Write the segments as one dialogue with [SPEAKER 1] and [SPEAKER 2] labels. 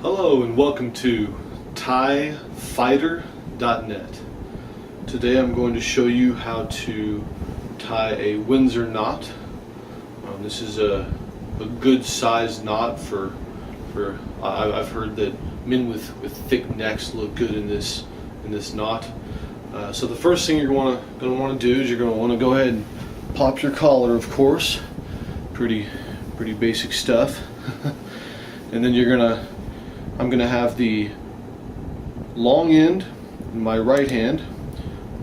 [SPEAKER 1] Hello and welcome to tiefighter.net. Today I'm going to show you how to tie a Windsor knot. This is a good sized knot for I've heard that men with thick necks look good in this knot. So the first thing you're going to want to do is you're going to want to go ahead and pop your collar, of course. Pretty basic stuff. And then I'm gonna have the long end in my right hand.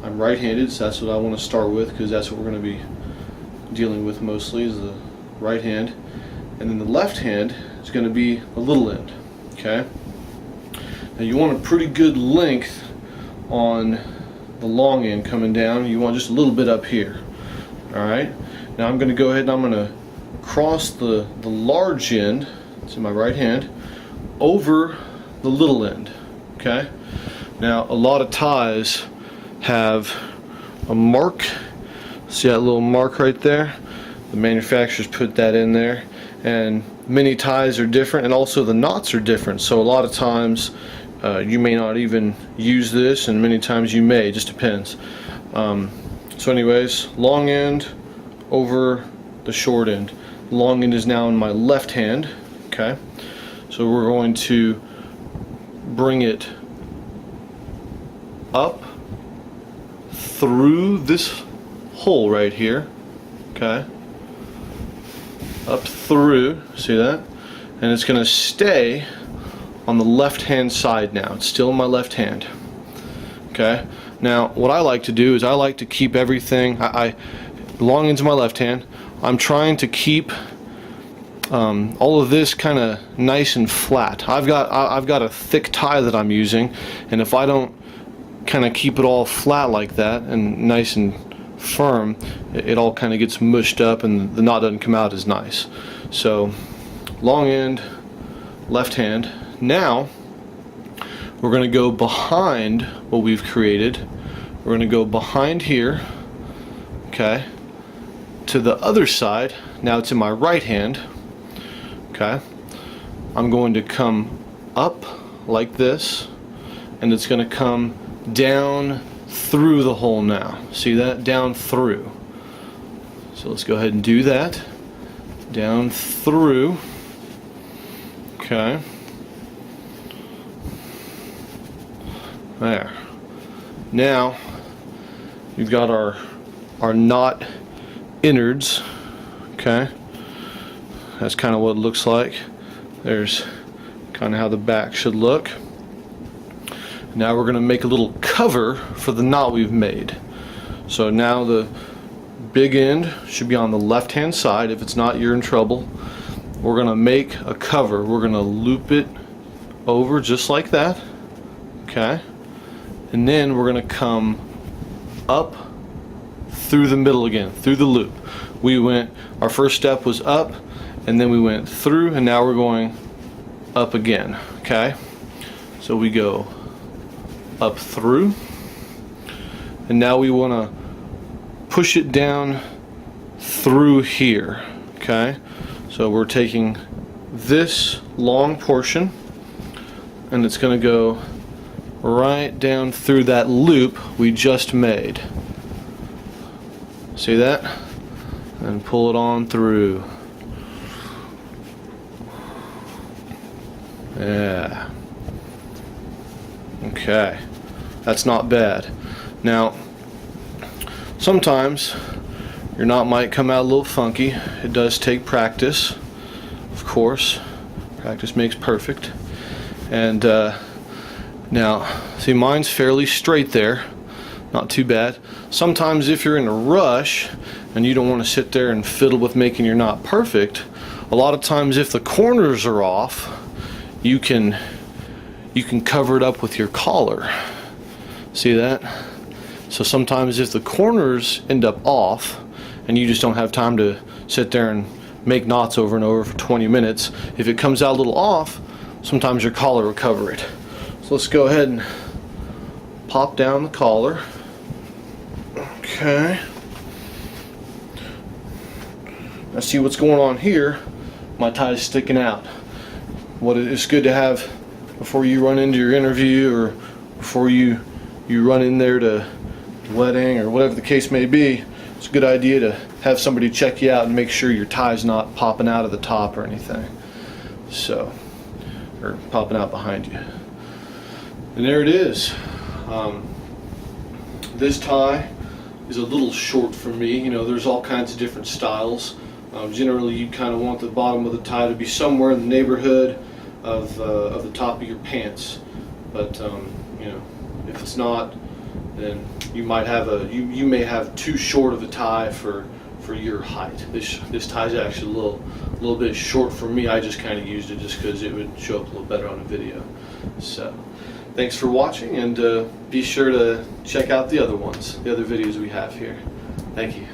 [SPEAKER 1] I'm right-handed, so that's what I want to start with because that's what we're going to be dealing with mostly is the right hand. And then the left hand is going to be the little end. Okay. Now you want a pretty good length on the long end coming down. You want just a little bit up here. All right. Now I'm going to go ahead and I'm going to cross the large end. It's in my right hand over the little end. Okay. Now a lot of ties have a mark. See that little mark right there? The manufacturers put that in there, and many ties are different, and also the knots are different. So a lot of times you may not even use this, and many times you may. It just depends. So anyways, long end over the short end. Long end is now in my left hand. Okay, so we're going to bring it up through this hole right here. Okay, up through, see that? And it's going to stay on the left hand side now. It's still in my left hand. Okay, now what I like to do is I like to keep everything, long into my left hand. I'm trying to keep all of this kind of nice and flat. I've got a thick tie that I'm using, and if I don't kind of keep it all flat like that and nice and firm, it all kind of gets mushed up and the knot doesn't come out as nice. So long end, left hand. Now we're going to go behind what we've created. We're going to go behind here, okay, to the other side. Now it's in my right hand. Okay, I'm going to come up like this, and it's going to come down through the hole now. See that? Down through. So let's go ahead and do that. Down through. Okay. There. Now we've got our knot innards. Okay. That's kind of what it looks like. There's kind of how the back should look. Now we're going to make a little cover for the knot we've made. So now the big end should be on the left hand side. If it's not, you're in trouble. We're going to make a cover. We're going to loop it over just like that. Okay. And then we're going to come up through the middle again, through the loop. Our first step was up, and then we went through, and now we're going up again. Okay, so we go up through, and now we want to push it down through here. Okay, so we're taking this long portion, and it's going to go right down through that loop we just made. See that? And pull it on through. Yeah. Okay. That's not bad. Now, sometimes your knot might come out a little funky. It does take practice, of course. Practice makes perfect. And now, see, mine's fairly straight there. Not too bad. Sometimes if you're in a rush and you don't want to sit there and fiddle with making your knot perfect, a lot of times if the corners are off, you can cover it up with your collar. See that? So sometimes if the corners end up off and you just don't have time to sit there and make knots over and over for 20 minutes, if it comes out a little off, sometimes your collar will cover it. So let's go ahead and pop down the collar. Okay. Now see what's going on here. My tie is sticking out. It's good to have before you run into your interview, or before you run in there to the wedding or whatever the case may be. It's a good idea to have somebody check you out and make sure your tie's not popping out of the top or anything. So, or popping out behind you. And there it is. This tie is a little short for me. You know, there's all kinds of different styles. Generally, you kind of want the bottom of the tie to be somewhere in the neighborhood of the top of your pants. But you know, if it's not, then you might have you may have too short of a tie for your height. This tie is actually a little bit short for me. I just kind of used it just because it would show up a little better on a video. So, thanks for watching, and be sure to check out the other videos we have here. Thank you.